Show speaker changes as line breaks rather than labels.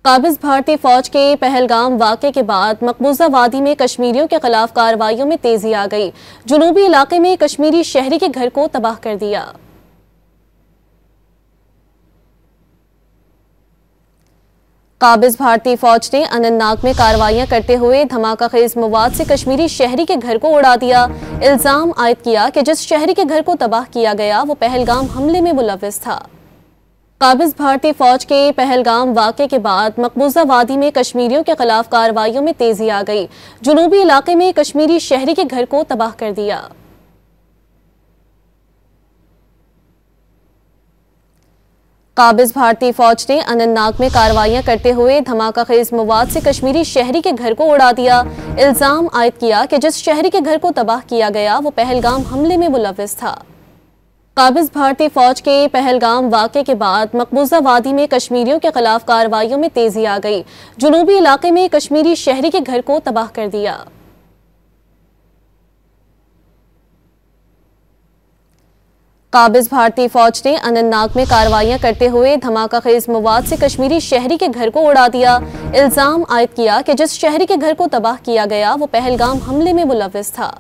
काबिज भारतीय फौज के पहलगाम वाक़े के बाद मकबूजा वादी में कश्मीरियों के खिलाफ कार्रवाइयों में तेजी आ गई। जुनूबी इलाके में कश्मीरी शहरी के घर को तबाह कर दिया। काबिज भारतीय फौज ने अनंतनाग में कार्रवाइयां करते हुए धमाका खेज मवाद से कश्मीरी शहरी के घर को उड़ा दिया। इल्जाम आयद किया कि जिस शहरी के घर को तबाह किया गया वो पहलगाम हमले में मुलव्विस था। काबिज भारतीय फौज के पहलगाम वाक़े के बाद मकबूजा वादी में कश्मीरियों के खिलाफ कार्रवाइयों में तेजी आ गई। जुनूबी इलाके में कश्मीरी शहरी के घर को तबाह कर दिया। काबिज भारतीय फौज ने अनंतनाग में कार्रवाइयां करते हुए धमाका खेज मवाद से कश्मीरी शहरी के घर को उड़ा दिया। इल्जाम आयद किया कि जिस शहरी के घर को तबाह किया गया वो पहलगाम हमले में मुलव्विस था। काबिज भारतीय फौज के पहलगाम वाक़े के बाद मकबूजा वादी में कश्मीरियों के खिलाफ कार्रवाइयों में तेजी आ गई। जुनूबी इलाके में कश्मीरी शहरी के घर को तबाह कर दिया। काबिज भारतीय फौज ने अनंतनाग में कार्रवाइयां करते हुए धमाका खेज मवाद से कश्मीरी शहरी के घर को उड़ा दिया। इल्जाम आयद किया कि जिस शहरी के घर को तबाह किया गया वो पहलगाम हमले में मुलव्विस था।